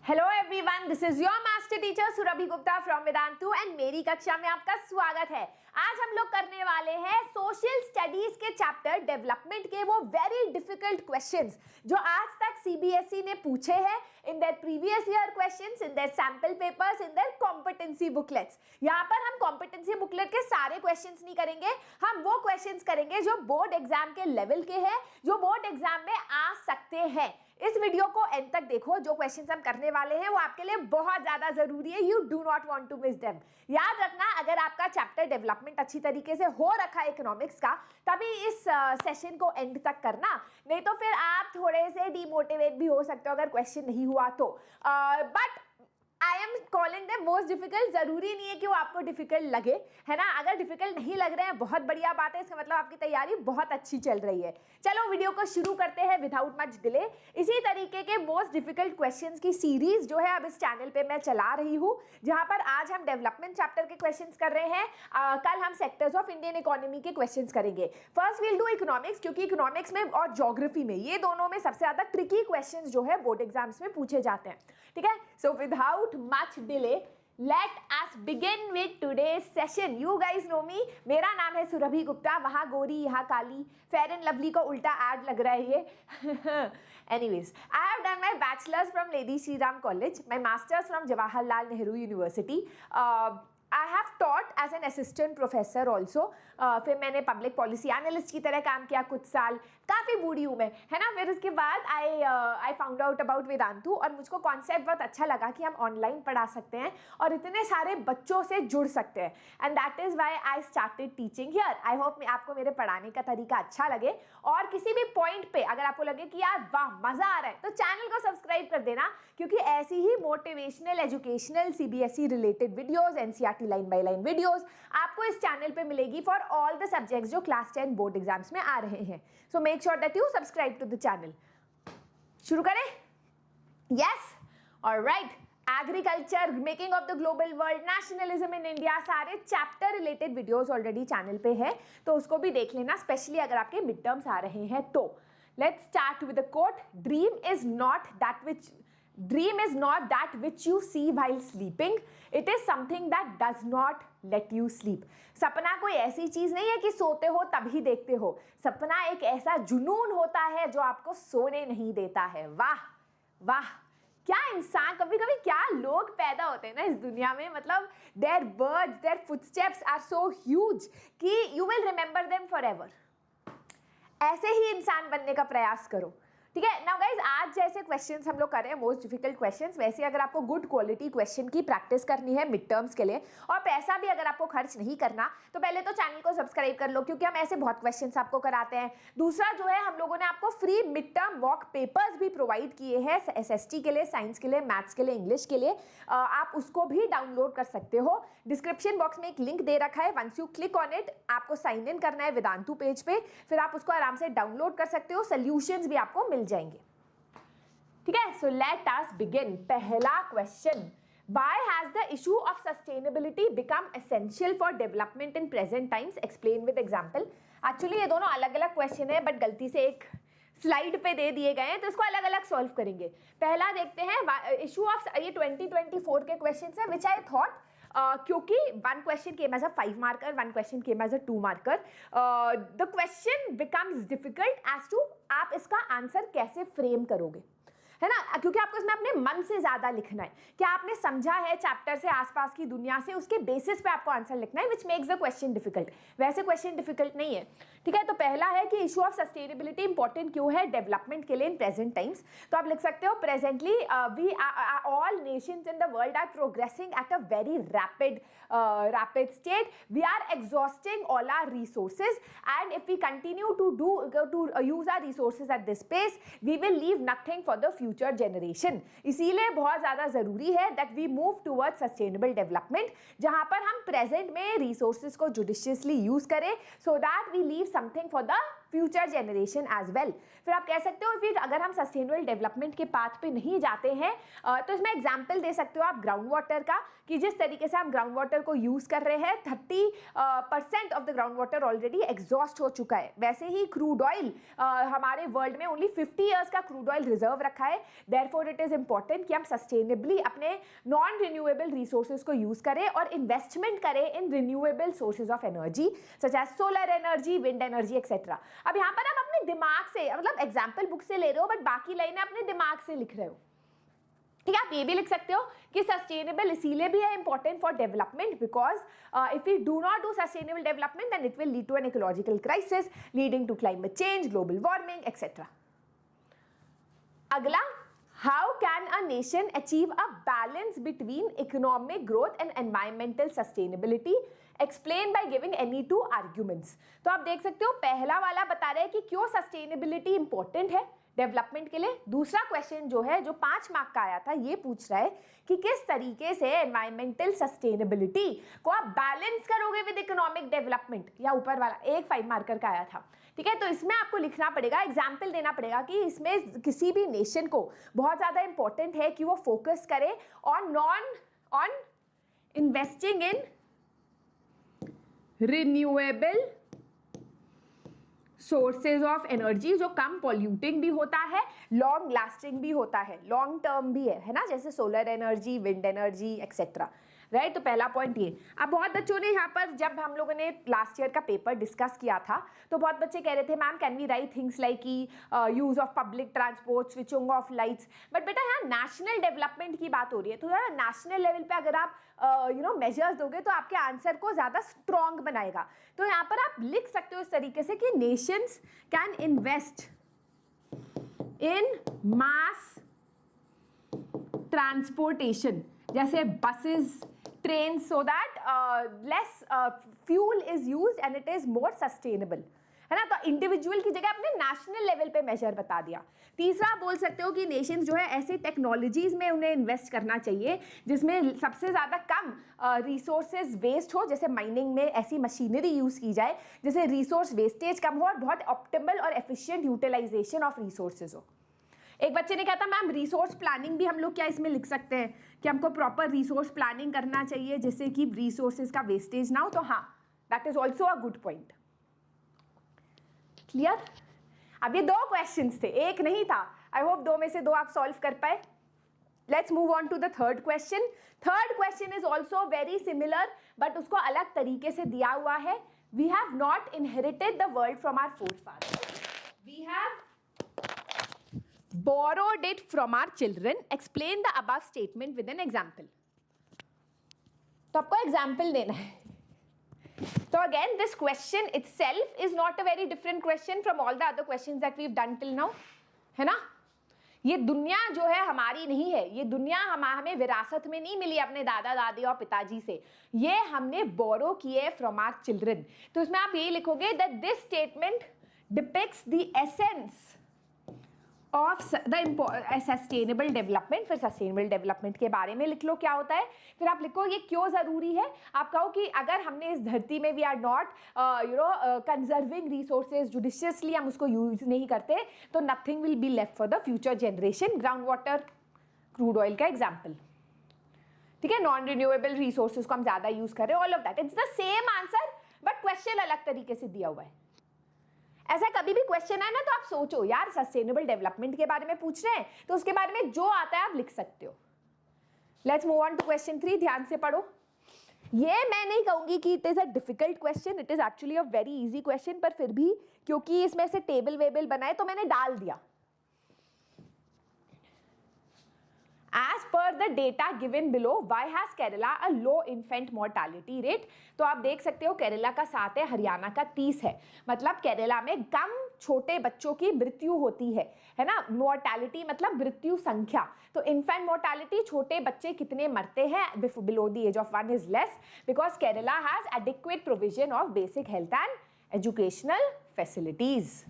Hello everyone, this is your master teacher Surabhi Gupta from Vedantu and मेरी कक्षा में आपका स्वागत है। आज हम लोग करने वाले हैं सोशल स्टडीज के चैप्टर डेवलपमेंट के वो वेरी डिफिकल्ट क्वेश्चंस जो आज तक सीबीएसई ने पूछे हैं in their previous year questions, in their sample papers, in their competency booklets. यहाँ पर हम कॉम्पिटेंसी बुकलेट के सारे क्वेश्चंस नहीं करेंगे, हम वो क्वेश्चंस करेंगे जो बोर्ड एग्जाम के लेवल के हैं, जो बोर्ड एग्जाम में आ सकते हैं। इस वीडियो को एंड तक देखो, जो क्वेश्चंस हम करने वाले हैं वो आपके लिए बहुत ज्यादा जरूरी है। You do not want to miss them. याद रखना, अगर आपका चैप्टर डेवलपमेंट अच्छी तरीके से हो रखा है इकोनॉमिक्स का, तभी इस सेशन को एंड तक करना, नहीं तो फिर आप थोड़े से डिमोटिवेट भी हो सकते हो अगर क्वेश्चन नहीं हुआ तो। But I am calling them most difficult. जरूरी नहीं है कि वो आपको डिफिकल्ट लगे, है ना। अगर डिफिकल्ट नहीं लग रहे हैं बहुत बढ़िया बात है, इसका मतलब आपकी तैयारी बहुत अच्छी चल रही है। चलो वीडियो को शुरू करते हैं विदाउट मच डिले। इसी तरीके के मोस्ट डिफिकल्ट क्वेश्चंस की सीरीज जो है अब इस चैनल पे मैं चला रही हूँ, जहां पर आज हम डेवलपमेंट चैप्टर के क्वेश्चंस कर रहे हैं। कल हम सेक्टर्स ऑफ इंडियन इकोनॉमी के क्वेश्चंस करेंगे। फर्स्ट वील डू इकोनॉमिक्स, क्योंकि इकोनॉमिक्स में और ज्योग्राफी में, ये दोनों में सबसे ज्यादा ट्रिकी क्वेश्चंस जो है बोर्ड एग्जाम्स में पूछे जाते हैं। ठीक है, so without much delay, let us begin with today's session. You guys know me, मेरा नाम है सुरभि गुप्ता, वहाँ गोरी यहाँ काली, फेयर एंड लवली का उल्टा ऐड लग रहा है ये। Anyways, I have done my bachelor's from Lady Shri Ram College, my master's from Jawaharlal Nehru University. I have taught as an assistant professor also. फिर मैंने पब्लिक पॉलिसी एनालिस्ट की तरह काम किया कुछ साल, काफ़ी बूढ़ी हूँ मैं, है ना। फिर उसके बाद I found out about Vedantu, और मुझको कॉन्सेप्ट बहुत अच्छा लगा कि हम ऑनलाइन पढ़ा सकते हैं और इतने सारे बच्चों से जुड़ सकते हैं, and that is why I started teaching here. I hope आपको मेरे पढ़ाने का तरीका अच्छा लगे, और किसी भी पॉइंट पे अगर आपको लगे कि यार वाह मज़ा आ रहा है, तो चैनल को सब्सक्राइब कर देना, क्योंकि ऐसी ही motivational, educational, CBSE related videos, NCERT line by line videos आपको इस चैनल पे मिलेगी फॉर ऑल द सब्जेक्ट्स जो क्लास 10 बोर्ड एग्जाम्स में आ रहे हैं। So make sure that you subscribe to the channel. शुरू करें? Yes, alright. Agriculture, making of the global world, nationalism in India, सारे chapter related videos already channel पे है, तो उसको भी देख लेना, स्पेशली अगर आपके मिड टर्म्स आ रहे हैं तो। Let's start with the quote. Dream is not that which you see while sleeping. It is something that does not let you sleep. सपना कोई ऐसी चीज नहीं है कि सोते हो तभी देखते हो। सपना एक ऐसा जुनून होता है जो आपको सोने नहीं देता है। वाह वाह, क्या इंसान, कभी कभी क्या लोग पैदा होते हैं ना इस दुनिया में, मतलब their words, their footsteps are so huge कि you will remember them forever. ऐसे ही इंसान बनने का प्रयास करो। ठीक है। नाउ गाइज, आज जैसे क्वेश्चंस हम लोग कर रहे हैं मोस्ट डिफिकल्ट क्वेश्चंस, वैसे अगर आपको गुड क्वालिटी क्वेश्चन की प्रैक्टिस करनी है मिड टर्म्स के लिए, और पैसा भी अगर आपको खर्च नहीं करना, तो पहले तो चैनल को सब्सक्राइब कर लो, क्योंकि हम ऐसे बहुत क्वेश्चंस आपको कराते हैं। दूसरा जो है, हम लोगों ने आपको free mid term mock papers भी प्रोवाइड किए हैं, एसएसटी के लिए, साइंस के लिए, मैथ्स के लिए, इंग्लिश के लिए। आप उसको भी डाउनलोड कर सकते हो। डिस्क्रिप्शन बॉक्स में एक लिंक दे रखा है, once you click on it आपको साइन इन करना है वेदांतु पेज पे, फिर आप उसको आराम से डाउनलोड कर सकते हो, सोल्यूशंस भी आपको मिल जाएंगे। ठीक है, सो लेट अस बिगिन। पहला question, why has the issue of sustainability become essential for development in present times? Explain with example. Actually ये दोनों अलग अलग क्वेश्चन है, बट गलती से एक स्लाइड पे दे दिए गए हैं, तो इसको अलग अलग सॉल्व करेंगे। पहला देखते हैं इशू ऑफ, ये 2024 के क्वेश्चन है, विच आई थॉट क्योंकि one question came as a 5 marker, one question came as a 2 marker, the question becomes difficult as to आप इसका आंसर कैसे फ्रेम करोगे, है ना, क्योंकि आपको इसमें अपने मन से ज्यादा लिखना है। क्या आपने समझा है चैप्टर से, आसपास की दुनिया से, उसके बेसिस पे आपको आंसर लिखना है, which makes the question difficult. वैसे क्वेश्चन डिफिकल्ट नहीं है। ठीक है, तो पहला है कि इशू ऑफ सस्टेनेबिलिटी इंपॉर्टेंट क्यों है डेवलपमेंट के लिए इन प्रेजेंट टाइम्स। तो आप लिख सकते हो, presently we all nations in the world are progressing at a very rapid state. We are exhausting all our resources, and if we continue to use our resources at this pace, we will leave nothing for the future generation. इसीलिए बहुत ज़्यादा ज़रूरी है that we move towards sustainable development, जहाँ पर हम present में resources को judiciously use करें, so that we leave something for the future generation as well. फिर आप कह सकते हो फिर अगर हम सस्टेनेबल डेवलपमेंट के पाथ पे नहीं जाते हैं तो इसमें एग्जाम्पल दे सकते हो आप ग्राउंड वाटर का, कि जिस तरीके से हम ग्राउंड वाटर को यूज़ कर रहे हैं 30% of the ground water already exhaust हो चुका है। वैसे ही क्रूड ऑयल हमारे वर्ल्ड में ओनली 50 ईयर्स का क्रूड ऑयल रिजर्व रखा है। देयरफॉर इट इज़ इंपॉर्टेंट कि हम सस्टेनेबली अपने नॉन रिन्यूएबल रिसोर्सेज को यूज़ करें और इन्वेस्टमेंट करें in renewable sources of energy such as solar energy, wind energy etcetera. अब यहाँ पर आप अपने दिमाग से, मतलब एग्जाम्पल बुक से ले रहे हो बट बाकी लाइनें अपने दिमाग से लिख रहे हो। ठीक है, आप ये भी लिख सकते हो कि सस्टेनेबल इसीलिए भी है important for development because if we do not do sustainable development then it will lead to an ecological crisis leading to climate change, global warming etcetera. अगला, how can a nation achieve a balance between economic growth and environmental sustainability, explain by giving any two arguments. तो आप देख सकते हो पहला वाला बता रहे हैं कि क्यों सस्टेनेबिलिटी इंपॉर्टेंट है डेवलपमेंट के लिए। दूसरा क्वेश्चन जो है, जो 5 मार्क का आया था, ये पूछ रहा है कि किस तरीके से एनवायरमेंटल सस्टेनेबिलिटी को आप बैलेंस करोगे विद इकोनॉमिक डेवलपमेंट, या ऊपर वाला एक 5 मार्कर का आया था। ठीक है, तो इसमें आपको लिखना पड़ेगा, एग्जाम्पल देना पड़ेगा कि इसमें किसी भी नेशन को बहुत ज़्यादा इंपॉर्टेंट है कि वो फोकस करे on investing in renewable sources of energy जो कम पॉल्यूटिंग भी होता है, लॉन्ग लास्टिंग भी होता है, लॉन्ग टर्म भी है ना, जैसे solar energy, wind energy etcetera. Right, तो पहला पॉइंट ये। अब बहुत बच्चों ने यहाँ पर, जब हम लोगों ने लास्ट ईयर का पेपर डिस्कस किया था तो बहुत बच्चे कह रहे थे ma'am can we write things like की use of public transport, switching off lights, but बेटा यहाँ नेशनल डेवलपमेंट की बात हो रही है, तो यार नेशनल लेवल पे अगर आप मेजर्स दोगे तो आपके आंसर को ज़्यादा स्ट्रॉन्ग बनाएगा। तो यहाँ पर आप लिख सकते हो इस तरीके से कि nations can invest in mass transportation जैसे buses, train, so that less fuel is used and it is more sustainable, है ना। तो इंडिविजुअल की जगह आपने नेशनल लेवल पे मेजर बता दिया। तीसरा बोल सकते हो कि नेशंस जो है ऐसे टेक्नोलॉजीज में उन्हें इन्वेस्ट करना चाहिए जिसमें सबसे ज़्यादा कम रिसोर्सेज वेस्ट हो, जैसे माइनिंग में ऐसी मशीनरी यूज़ की जाए जिससे रिसोर्स वेस्टेज कम हो और बहुत ऑप्टिमल और एफिशिएंट यूटिलाइजेशन ऑफ रिसोर्सेज हो। एक बच्चे ने कहा था मैम रिसोर्स प्लानिंग भी हम लोग क्या इसमें लिख सकते हैं कि हमको प्रॉपर रिसोर्स प्लानिंग करना चाहिए जिससे कि रिसोर्सेज का वेस्टेज ना हो, तो हाँ that is also a good point. Clear? अब ये 2 क्वेश्चंस थे, एक नहीं था। आई होप 2 में से 2 आप सॉल्व कर पाए। Let's move on to the third question. Third question is also very similar but उसको अलग तरीके से दिया हुआ है। We have not inherited the world from our forefathers, we have borrowed it from our children. Explain the above statement with an example. तो आपको example देना है। So again, this question itself is not a very different question from all the other questions that we've done till now, है ना। ये दुनिया जो है हमारी नहीं है, ये दुनिया हमें विरासत में नहीं मिली अपने दादा दादी और पिताजी से, ये हमने बोरो किए फ्रॉम आवर चिल्ड्रन। तो इसमें आप ये लिखोगे that this statement depicts the essence of the sustainable development. फिर सस्टेनेबल डेवलपमेंट के बारे में लिख लो क्या होता है, फिर आप लिखो ये क्यों ज़रूरी है। आप कहो कि अगर हमने इस धरती में we are not conserving resources judiciously, हम उसको यूज नहीं करते तो nothing will be left for the future generation. Ground water, crude oil का एग्जाम्पल, ठीक है। नॉन रिन्यूएबल रिसोर्सेज को हम ज़्यादा यूज करें, all of that it's the same answer but question अलग तरीके से दिया हुआ है। ऐसा कभी भी क्वेश्चन है ना तो आप सोचो यार सस्टेनेबल डेवलपमेंट के बारे में पूछ रहे हैं तो उसके बारे में जो आता है आप लिख सकते हो। Let's move on to question 3, ध्यान से पढ़ो। ये मैं नहीं कहूंगी कि it is a difficult question, it is actually a very easy question, पर फिर भी क्योंकि इसमें से टेबल वेबल बनाए तो मैंने डाल दिया। As per the data given below, why has Kerala a low infant mortality rate? तो आप देख सकते हो केरला का 7 है, हरियाणा का 30 है, मतलब केरला में कम छोटे बच्चों की मृत्यु होती है ना। मोर्टैलिटी मतलब मृत्यु संख्या, तो इन्फेंट मोर्टैलिटी छोटे बच्चे कितने मरते हैं below the age of 1 is less because Kerala has adequate provision of basic health and educational facilities.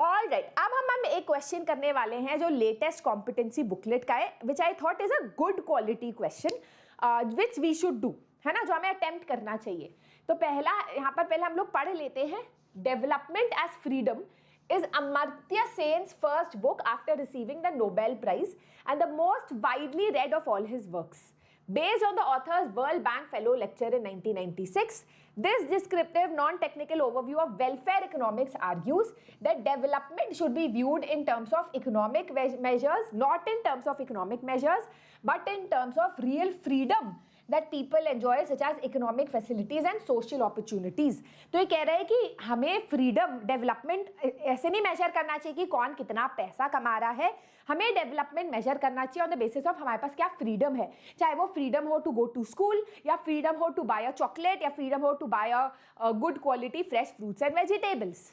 All right, अब हम एक क्वेश्चन करने वाले हैं जो लेटेस्ट कॉम्पिटेंसी बुकलेट का है, which I thought is a good quality question which we should do. है ना, जो हमें अटेम्प्ट करना चाहिए। तो पहला यहाँ पर पहले हम लोग पढ़ लेते हैं। Development as freedom is Amartya Sen's first book after receiving the Nobel Prize and the most widely read of all his works. Based on the author's World Bank Fellow lecture in 1996, this descriptive non-technical overview of welfare economics argues that development should be viewed in terms of economic measures, not in terms of economic measures, but in terms of real freedom that people enjoy such as economic facilities and social opportunities. तो ये कह रहे हैं कि हमें freedom development ऐसे नहीं major करना चाहिए कि कौन कितना पैसा कमा रहा है, हमें डेवलपमेंट मेजर करना चाहिए ऑन द बेसिस ऑफ हमारे पास क्या फ्रीडम है, चाहे वो फ्रीडम हो टू गो टू स्कूल या फ्रीडम हो टू बाय अ चॉकलेट या फ्रीडम हो to buy a good quality fresh fruits and vegetables,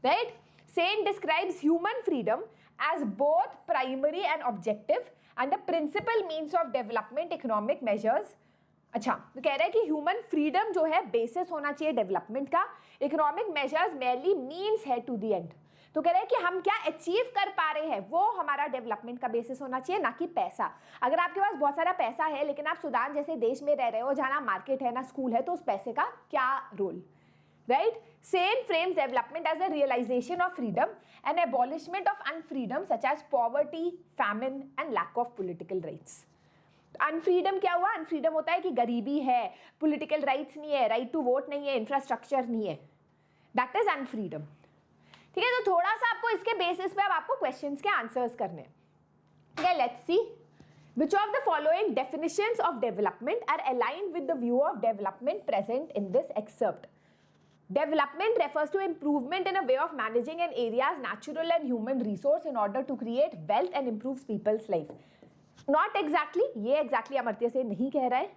right. Sen describes human freedom as both primary and objective and the principal means of development economic measures. अच्छा, तो कह रहे हैं कि human freedom जो है बेसिस होना चाहिए डेवलपमेंट का, इकोनॉमिक मेजर्स मेरली मीन्स है टू द एंड। तो कह रहे हैं कि हम क्या अचीव कर पा रहे हैं वो हमारा डेवलपमेंट का बेसिस होना चाहिए, ना कि पैसा। अगर आपके पास बहुत सारा पैसा है लेकिन आप सूडान जैसे देश में रह रहे हो जहाँ ना मार्केट है ना स्कूल है, तो उस पैसे का क्या role, right? Sen frames development as a realization of freedom and abolishment of unfreedom such as poverty, famine and lack of political rights. अनफ्रीडम क्या हुआ? अनफ्रीडम होता है कि गरीबी है, पॉलिटिकल राइट्स नहीं है, राइट टू वोट नहीं है, इंफ्रास्ट्रक्चर नहीं है, दैट इज अनफ्रीडम। ठीक है, तो थोड़ा सा आपको इसके बेसिस पे अब आपको क्वेश्चंस के आंसर्स करने हैं। Okay, let's see. Which of the following definitions of development are aligned with the view of development present in this excerpt? Development refers to improvement in a way of managing an area's natural and human resource in order to create wealth and improves people's life. Not exactly, ये exactly Amartya Sen नहीं कह रहा है।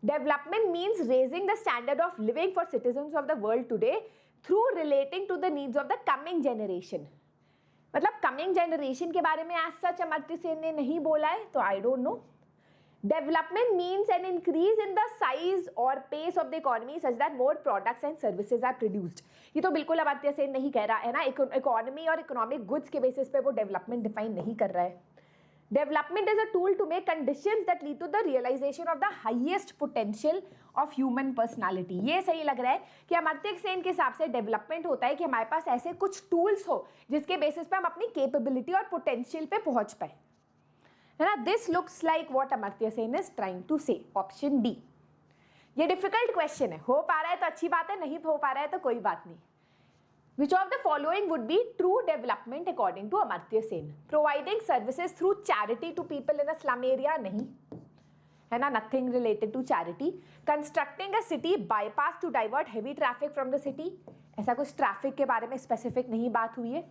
Development means raising the standard of living for citizens of the world today through relating to the needs of the coming generation. मतलब coming generation के बारे में as such Amartya Sen ने नहीं बोला है, तो I don't know. Development means an increase in the size or pace of the economy such that more products and services are produced. ये तो बिल्कुल अमर्त्य सेन नहीं कह रहा है ना, इकोनॉमी और इकोनॉमिक गुड्स के बेसिस पे वो डेवलपमेंट डिफाइन नहीं कर रहा है। Development is a tool to make conditions that lead to the realization of the highest potential of human personality. ये सही लग रहा है कि अमर्त्य सेन के हिसाब से डेवलपमेंट होता है कि हमारे पास ऐसे कुछ टूल्स हो जिसके बेसिस पे हम अपनी कैपेबिलिटी और पोटेंशियल पे पहुंच पाए, है ना। This looks like what Amartya Sen is trying to say, option D. ये डिफिकल्ट क्वेश्चन है, हो पा रहा है तो अच्छी बात है, नहीं हो पा रहा है तो कोई बात नहीं। Which of the following would be true development according to Amartya Sen? Providing services through charity to people in a slum area, नहीं, है ना, nothing related to charity. Constructing a city bypass to divert heavy traffic from the city, ऐसा कुछ traffic के बारे में specific नहीं बात हुई है।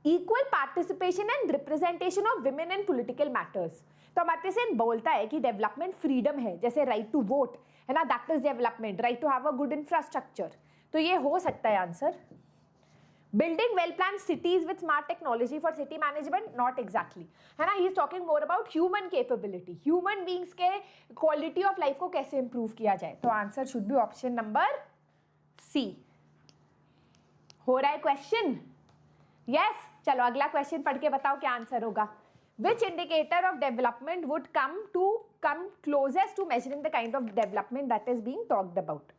Equal participation and representation of women in political matters. तो अमर्त्य सेन बोलता है कि डेवलपमेंट फ्रीडम है, जैसे राइट टू वोट है ना, that is development, right to have a good infrastructure, तो ये हो सकता है answer. Building well-planned cities with smart technology for city management, not exactly, है ना। He is talking more about human capability, human beings के quality of life को कैसे improve किया जाए, तो answer should be option number C। हो रहा है क्वेश्चन? Yes, चलो अगला क्वेश्चन पढ़ के बताओ क्या आंसर होगा। Which indicator of development would come closest to measuring the kind of development that is being talked about?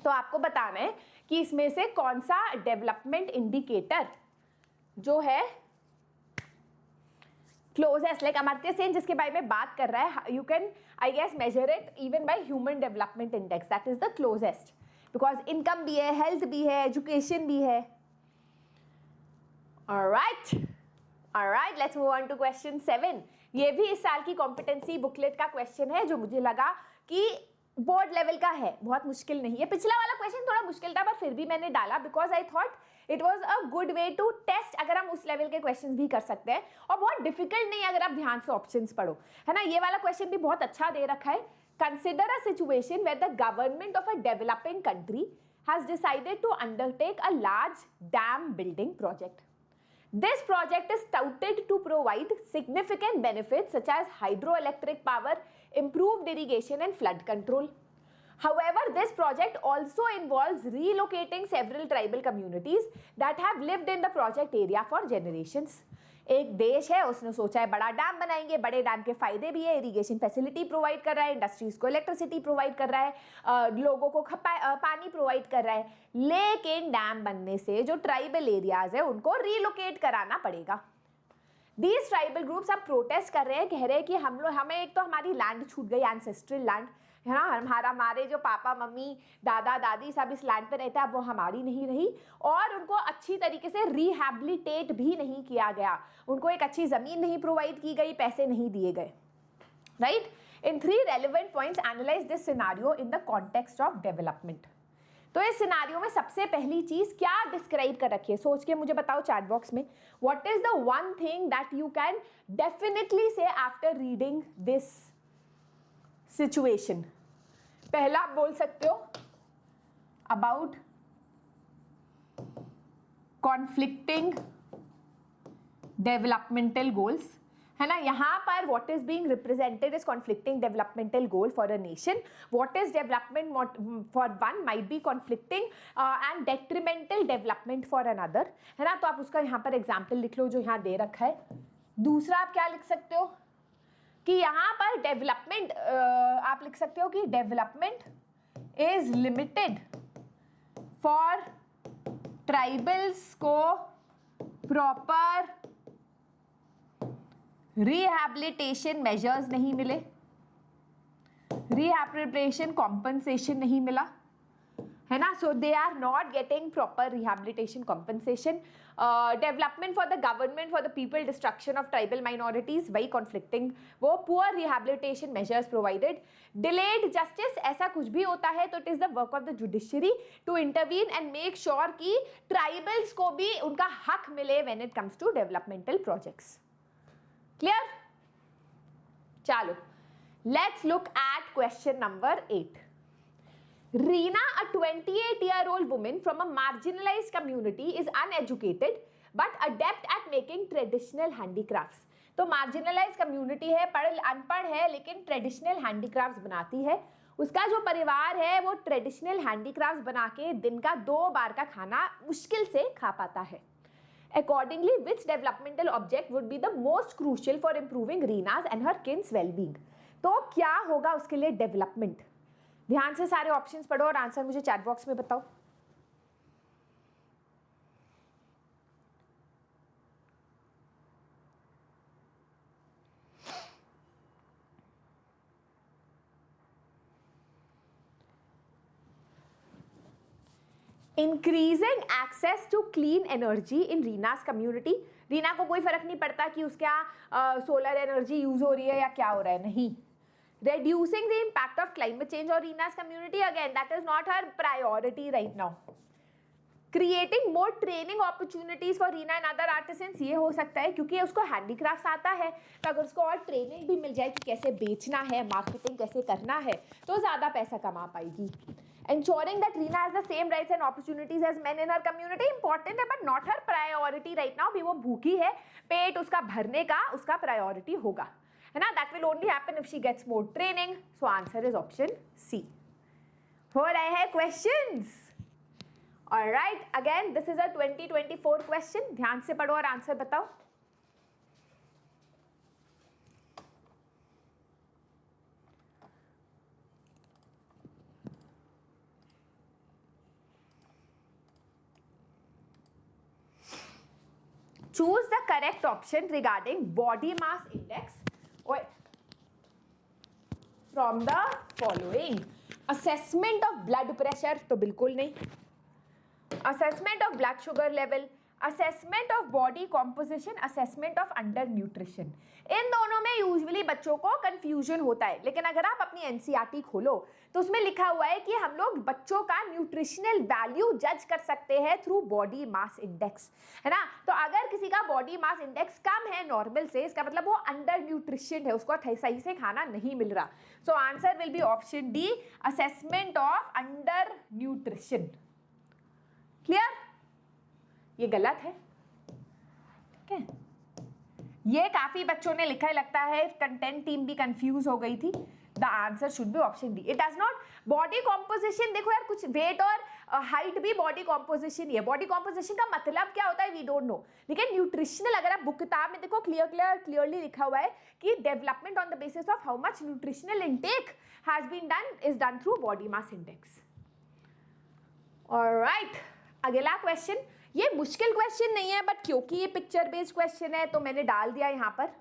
तो आपको बताना है कि इसमें से कौन सा डेवलपमेंट इंडिकेटर जो है क्लोजेस्ट, लाइक अमर्त्य सेन जिसके बारे में बात कर रहा है, you can I guess measure it even by human development index, that is the closest, because income भी है, हेल्थ भी है, एजुकेशन भी है। Alright, let's move on to question 7। ये भी इस साल की कॉम्पिटेंसी बुकलेट का क्वेश्चन है जो मुझे लगा कि बोर्ड लेवल का है, बहुत मुश्किल नहीं है। पिछला वाला क्वेश्चन थोड़ा मुश्किल था पर फिर भी मैंने डाला because I thought it was a good way to test, अगर हम उस लेवल के क्वेश्चंस भी कर सकते हैं और बहुत डिफिकल्ट नहीं अगर आप ध्यान से ऑप्शंस पढ़ो, है ना। ये वाला क्वेश्चन भी बहुत अच्छा दे रखा है। Consider a situation where the government of a developing country has decided to undertake a large dam building project. This project is touted to provide significant benefits such as hydroelectric power, improved irrigation and flood control. However, this project also involves relocating several tribal communities that have lived in the project area for generations. एक देश है, उसने सोचा है बड़ा dam बनाएंगे, बड़े dam के फायदे भी है, इरिगेशन फैसिलिटी प्रोवाइड कर रहा है, इंडस्ट्रीज को इलेक्ट्रिसिटी प्रोवाइड कर रहा है, लोगों को पानी प्रोवाइड कर रहा है, लेकिन डैम बनने से जो ट्राइबल एरियाज है उनको रीलोकेट कराना पड़ेगा। These ट्राइबल ग्रुप्स अब प्रोटेस्ट कर रहे हैं, कह रहे हैं कि हमें एक तो हमारी लैंड छूट गई, एंसेस्ट्रल लैंड है ना, हमारे जो पापा मम्मी दादा दादी सब इस लैंड पे रहते हैं, अब वो हमारी नहीं रही, और उनको अच्छी तरीके से रिहैबिलिटेट भी नहीं किया गया, उनको एक अच्छी जमीन नहीं प्रोवाइड की गई, पैसे नहीं दिए गए, right. In 3 relevant points analyse this scenario in the context of development. तो इस सिनेरियो में सबसे पहली चीज क्या डिस्क्राइब कर रखी है, सोच के मुझे बताओ चैट बॉक्स में। What is the one thing that you can definitely से आफ्टर रीडिंग दिस सिचुएशन? पहला आप बोल सकते हो अबाउट कॉन्फ्लिक्टिंग डेवलपमेंटल गोल्स, है ना। यहाँ पर what is being represented is conflicting developmental goal for a nation. What is development for one might be conflicting and detrimental development for another, है ना। तो आप उसका यहाँ पर एग्जाम्पल लिख लो जो यहाँ दे रखा है। दूसरा आप क्या लिख सकते हो कि यहाँ पर डेवलपमेंट आप लिख सकते हो कि development is limited for tribals को प्रॉपर रिहैबिलिटेशन मेजर्स नहीं मिले, रिहैबिलिटेशन कॉम्पनसेशन नहीं मिला, है ना। So they are not getting proper rehabilitation compensation. Development for the government for the people, destruction of tribal minorities, वही कॉन्फ्लिक्टिंग, वो poor rehabilitation measures provided, delayed justice, ऐसा कुछ भी होता है तो it is the work of the judiciary to intervene and make sure कि tribals को भी उनका हक मिले when it comes to developmental projects. Clear? चलो, let's look at question number 8. Reena, a 28-year-old woman from a marginalized community, is uneducated but adept at making traditional handicrafts. तो marginalized community है, अनपढ़ है, लेकिन traditional handicrafts बनाती है। उसका जो परिवार है वो traditional handicrafts बना के दिन का 2 बार का खाना मुश्किल से खा पाता है। Accordingly, which developmental object would be the most crucial for improving Reena's and her kin's well-being? तो क्या होगा उसके लिए डेवलपमेंट? ध्यान से सारे ऑप्शंस पढ़ो और आंसर मुझे चैट बॉक्स में बताओ। Increasing access to clean energy in Reena's community. Reena को कोई फर्क नहीं पड़ता कि उसके यहाँ सोलर एनर्जी यूज हो रही है या क्या हो रहा है, नहीं। Reducing the impact of climate change on Reena's community, again that is not her priority right now. Creating more training opportunities for Reena and other artisans, ये हो सकता है क्योंकि उसको हैंडीक्राफ्ट आता है, तो अगर उसको और ट्रेनिंग भी मिल जाए कि कैसे बेचना है, मार्केटिंग कैसे करना है, तो ज़्यादा पैसा कमा पाएगी। Ensuring that Reena has the same rights and opportunities as men in her community, important है but not her priority right now। भी वो भूखी है, पेट उसका भरने का उसका प्रायोरिटी होगा, है ना। that will only happen if she gets more training, so answer is option C। हो रहे हैं questions? Alright, again this is a 2024 question, ध्यान से पढ़ो और आंसर बताओ। Choose the correct option regarding body mass index from the following। assessment of blood pressure तो बिल्कुल नहीं, assessment of blood sugar level, assessment of body composition, assessment of under nutrition। इन दोनों में यूजुअली बच्चों को कंफ्यूजन होता है, लेकिन अगर आप अपनी एनसीईआरटी खोलो तो उसमें लिखा हुआ है कि हम लोग बच्चों का न्यूट्रिशनल वैल्यू जज कर सकते हैं थ्रू बॉडी मास इंडेक्स, है ना। तो अगर किसी का बॉडी मास इंडेक्स कम है नॉर्मल से, इसका मतलब वो अंडर न्यूट्रिशन है, उसको सही से खाना नहीं मिल रहा। So answer will be option D, assessment of under nutrition. Clear? ये गलत है, ठीक है। ये काफी बच्चों ने लिखा है, लगता है कंटेंट टीम भी कंफ्यूज हो गई थी। The answer should be option D, it does not. Body composition देखो यार, कुछ वेट और हाइट भी बॉडी कॉम्पोजिशन ही है। बॉडी कॉम्पोजिशन का मतलब क्या होता है वी डोंट नो, लेकिन न्यूट्रिशनल अगर आप बुक किताब में देखो क्लियरली लिखा हुआ है कि development on the basis of how much nutritional intake has been done is done through body mass index. Alright, अगला क्वेश्चन, ये मुश्किल क्वेश्चन नहीं है बट क्योंकि ये पिक्चर बेस्ड क्वेश्चन है तो मैंने डाल दिया यहां पर।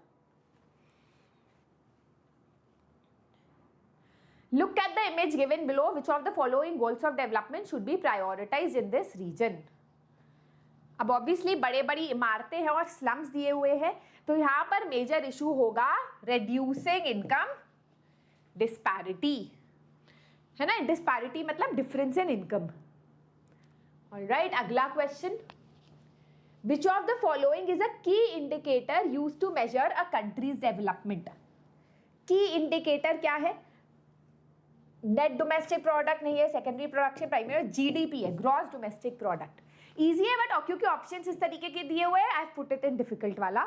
Look at the image given below. Which of the following goals of development should be prioritized in this region? अब ऑब्वियसली बड़े बड़ी इमारतें हैं और स्लम्स दिए हुए हैं, तो यहाँ पर मेजर इशू होगा reducing income disparity, है ना। disparity मतलब difference in income. Alright, अगला question, which of the following is a key indicator used to measure a country's development? Key indicator क्या है? नेट डोमेस्टिक प्रोडक्ट नहीं है, सेकेंडरी प्रोडक्शन, प्राइमरी, जीडीपी है, gross domestic product. Easy है but क्योंकि options इस तरीके के दिए हुए हैं, I have put it in difficult वाला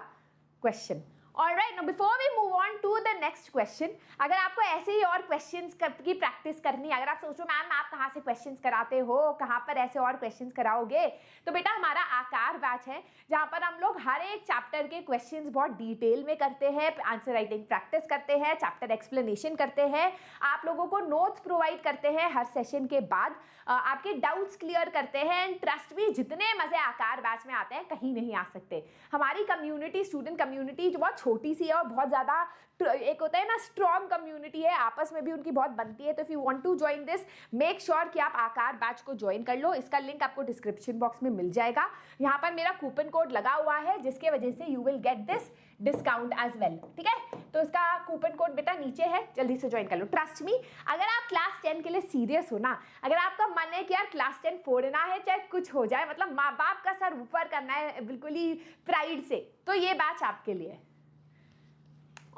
question. Alright, now before we move on to the next question, अगर आपको ऐसे ही और क्वेश्चंस की प्रैक्टिस करनी है, अगर आप सोचो मैम आप कहाँ से क्वेश्चंस कराते हो, कहाँ पर ऐसे और क्वेश्चंस कराओगे, तो बेटा हमारा आकार बैच है जहाँ पर हम लोग हर एक चैप्टर के क्वेश्चंस बहुत डिटेल में करते हैं, आंसर राइटिंग प्रैक्टिस करते हैं, चैप्टर एक्सप्लेनेशन करते हैं, आप लोगों को नोट्स प्रोवाइड करते हैं हर सेशन के बाद, आपके डाउट्स क्लियर करते हैं। एंड ट्रस्ट भी, जितने मजे आकार बैच में आते हैं कहीं नहीं आ सकते। हमारी कम्युनिटी, स्टूडेंट कम्युनिटी जो बहुत छोटी सी है और बहुत ज़्यादा, एक होता है ना स्ट्रॉन्ग कम्युनिटी है, आपस में भी उनकी बहुत बनती है। तो if you want to join this, make sure कि आप आकार बैच को ज्वाइन कर लो। इसका लिंक आपको डिस्क्रिप्शन बॉक्स में मिल जाएगा। यहाँ पर मेरा कूपन कोड लगा हुआ है जिसके वजह से you will get this discount as well, ठीक है। तो इसका कूपन कोड बेटा नीचे है, जल्दी से ज्वाइन कर लो। ट्रस्ट मी, अगर आप क्लास 10 के लिए सीरियस हो ना, अगर आपका मन है कि यार क्लास 10 फोड़ना है चाहे कुछ हो जाए, मतलब माँ बाप का सर ऊपर करना है बिल्कुल ही प्राइड से, तो ये बैच आपके लिए है।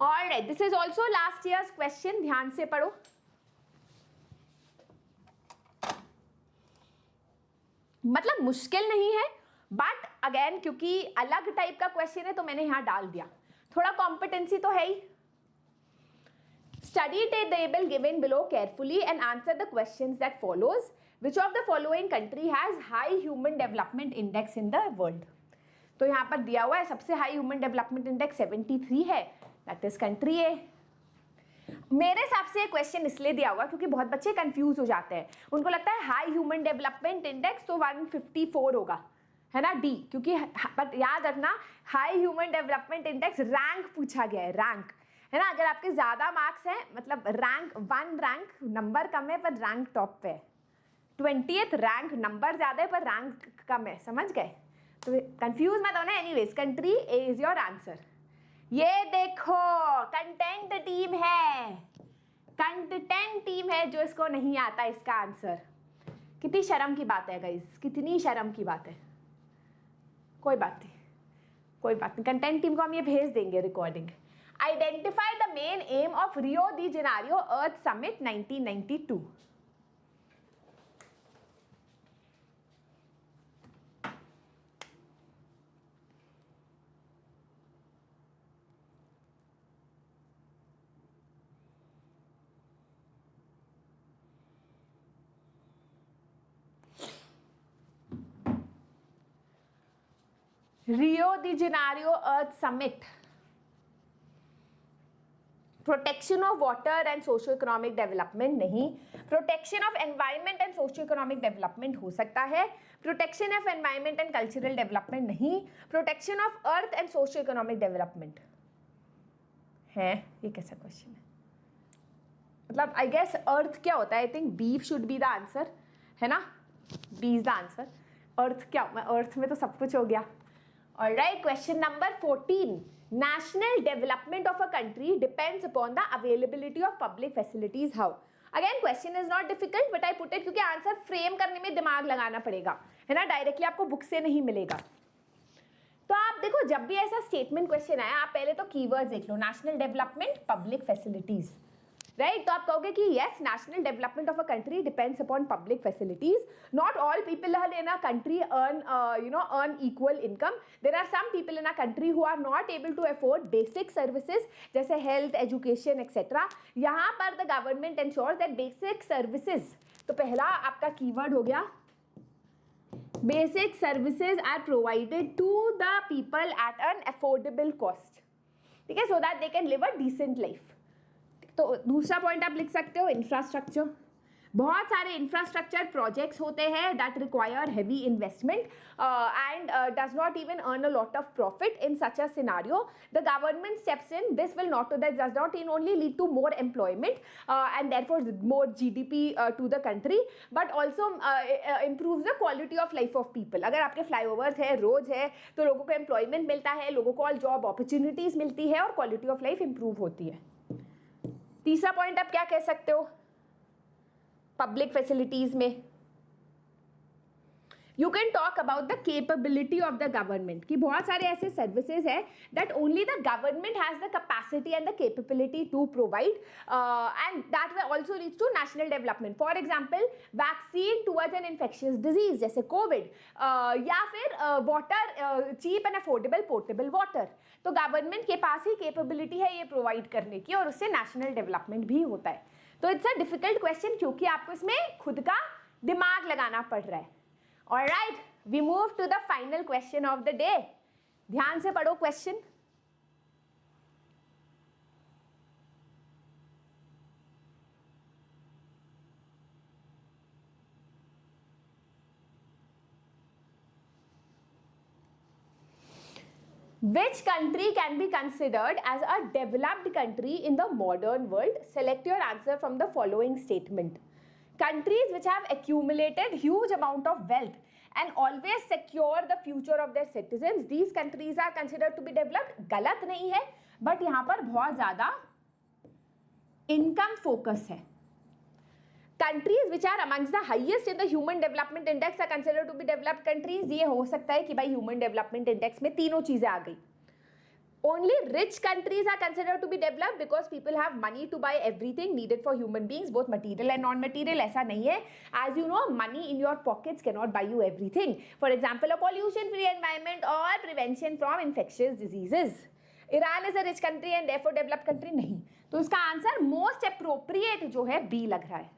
Alright, this is also last years question, ध्यान से पढ़ो। मतलब मुश्किल नहीं है बट अगेन क्योंकि अलग टाइप का क्वेश्चन है तो मैंने यहां डाल दिया, थोड़ा कॉम्पिटेंसी तो है ही। Study the table given below carefully and answer the questions that follows. Which of the following country has high human development index in the world? तो यहाँ पर दिया हुआ है सबसे हाई ह्यूमन डेवलपमेंट इंडेक्स 73 है, दैट इज कंट्री ए। मेरे हिसाब से क्वेश्चन इसलिए दिया हुआ क्योंकि बहुत बच्चे कंफ्यूज हो जाते हैं, उनको लगता है हाई ह्यूमन डेवलपमेंट इंडेक्स तो 154 होगा, है ना, डी, क्योंकि बट याद रखना high human development index rank पूछा गया है, रैंक, है ना। अगर आपके ज्यादा मार्क्स हैं, मतलब रैंक 1 रैंक नंबर कम है पर रैंक टॉप पे है, 20th रैंक नंबर ज्यादा है पर रैंक कम है, समझ गए। तो कंफ्यूज मत होना। Anyways, country A is your answer. ये देखो कंटेंट टीम है, कंटेंट टीम है जो इसको नहीं आता इसका आंसर। कितनी शर्म की बात है गाइस, कितनी शर्म की बात है। कोई बात नहीं, कोई बात नहीं, कंटेंट टीम को हम ये भेज देंगे recording. Identify the main aim of Rio de Janeiro Earth summit 1992। Rio de Janeiro Earth summit, protection of water and socio economic development नहीं, protection of environment and socio economic development हो सकता है, protection of environment and cultural development नहीं, protection of earth and socio economic development है। ये कैसा question है, मतलब आई गेस अर्थ क्या होता है, I think B should be the answer, है ना, बी इज द आंसर। अर्थ क्या, अर्थ में तो सब कुछ हो गया। Alright, question number 14, national development of a country depends upon the availability of public facilities. How? Again, question is not difficult, but I put it क्योंकि आंसर फ्रेम करने में दिमाग लगाना पड़ेगा, है ना, डायरेक्टली आपको बुक से नहीं मिलेगा। तो आप देखो, जब भी ऐसा स्टेटमेंट क्वेश्चन आया, आप पहले तो कीवर्ड्स देख लो, national development, public facilities, right. तो आप कहोगे कि yes, national development of a country depends upon public facilities. Not all people in a country earn equal income. There are some people in a country who are not able to afford basic services जैसे health, education, etc. यहाँ पर the government ensures that basic services, तो पहला आपका keyword हो गया basic services are provided to the people at an affordable cost. ठीक है, so that they can live a decent life. तो दूसरा पॉइंट आप लिख सकते हो इंफ्रास्ट्रक्चर. बहुत सारे इंफ्रास्ट्रक्चर प्रोजेक्ट्स होते हैं that require heavy investment and does not even earn a lot of profit. In such a scenario the government steps in. This will not does not in only lead to more employment and therefore more GDP to the country, but also improves the quality of life of people. अगर आपके flyovers है, roads है, तो लोगों को employment मिलता है, लोगों को जॉब अपॉर्चुनिटीज मिलती है और क्वालिटी ऑफ लाइफ इंप्रूव होती है. तीसरा पॉइंट आप क्या कह सकते हो पब्लिक फैसिलिटीज में? You can talk about the capability of the government कि बहुत सारे ऐसे सर्विसेज है that only the government has the capacity and the capability to provide and that will also leads to national development. For example vaccine towards an infectious disease जैसे Covid, या फिर water, cheap and affordable portable water. तो government के पास ही capability है ये provide करने की और उससे नेशनल डेवलपमेंट भी होता है. तो इट्स अ डिफिकल्ट क्वेश्चन क्योंकि आपको इसमें खुद का दिमाग लगाना पड़ रहा है. Alright, we move to the final question of the day. ध्यान से पढ़ो question. Which country can be considered as a developed country in the modern world? Select your answer from the following statement. Countries which have accumulated huge amount of wealth and always secure the future of their citizens, these countries are considered to be developed. गलत नहीं है, but यहाँ पर बहुत ज़्यादा income focus है. Countries which are amongst the highest in the Human Development Index are considered to be developed countries. ये हो सकता है कि भाई Human Development Index में तीनों चीजें आ गई. Only rich countries are considered to be developed because people have money to buy everything needed for human beings, both material and non-material. ऐसा नहीं है. As you know, money in your pockets cannot buy you everything. For example, a pollution-free environment or prevention from infectious diseases. Iran is a rich country and therefore developed country नहीं. तो इसका answer most appropriate जो है B लग रहा है.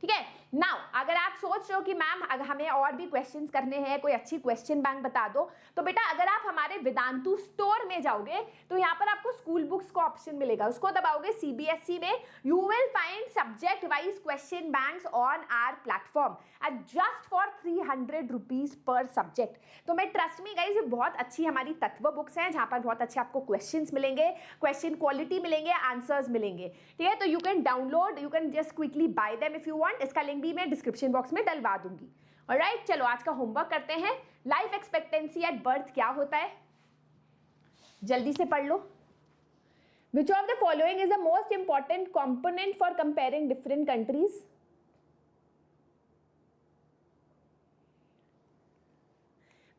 ठीक है. नाउ अगर आप सोच रहे हो कि मैम अगर हमें और भी क्वेश्चंस करने हैं, कोई अच्छी क्वेश्चन बैंक बता दो, तो बेटा अगर आप हमारे वेदांतु स्टोर में जाओगे तो यहाँ पर आपको स्कूल बुक्स का ऑप्शन मिलेगा. उसको दबाओगे सीबीएसई में, you will find subject wise question banks on our platform at just for 300 rupees पर सब्जेक्ट. तो मैं ट्रस्ट मी गाइज, बहुत अच्छी हमारी तत्व बुक्स हैं जहाँ पर बहुत अच्छे आपको क्वेश्चंस मिलेंगे, क्वेश्चन क्वालिटी मिलेंगे, आंसर्स मिलेंगे. ठीक है, तो you can download, you can just quickly bye them if you want. इसका लिंक भी मैं डिस्क्रिप्शन बॉक्स में डलवा दूंगी. ऑलराइट, चलो आज का होमवर्क करते हैं. लाइफ एक्सपेक्टेंसी एट बर्थ क्या होता है, जल्दी से पढ़ लो. Which of the following is the most important component for comparing different countries?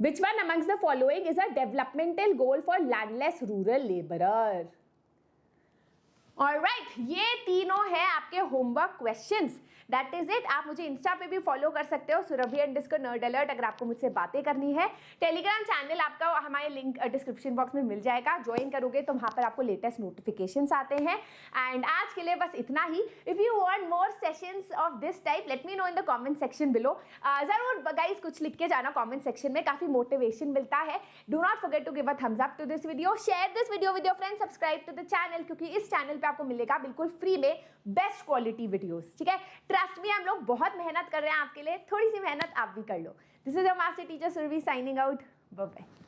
Which one amongst the following is a developmental goal for landless rural laborer? Alright, ये तीनों है आपके homework questions. That is it. आप मुझे Insta पे भी follow कर सकते हो, surabhi_nerd_alert, अगर आपको मुझसे बातें करनी है. टेलीग्राम चैनल आपका हमारे लिंक डिस्क्रिप्शन बॉक्स में मिल जाएगा. ज्वाइन करोगे तो वहाँ पर आपको लेटेस्ट नोटिफिकेशंस आते हैं. एंड आज के लिए बस इतना ही. If you want more sessions of this type, let me know in the comment section below. जरूर गाइस कुछ लिख के जाना कमेंट सेक्शन में, काफी मोटिवेशन मिलता है. Do not forget to give a thumbs up to this video, share this video with your friends, subscribe to the channel, क्योंकि इस चैनल पे आपको मिलेगा बिल्कुल फ्री में बेस्ट क्वालिटी वीडियोस. ठीक है, ट्रस्ट मी, हम लोग बहुत मेहनत कर रहे हैं आपके लिए. थोड़ी सी मेहनत आप भी कर लो. This is your master teacher Surabhi signing out. Bye bye.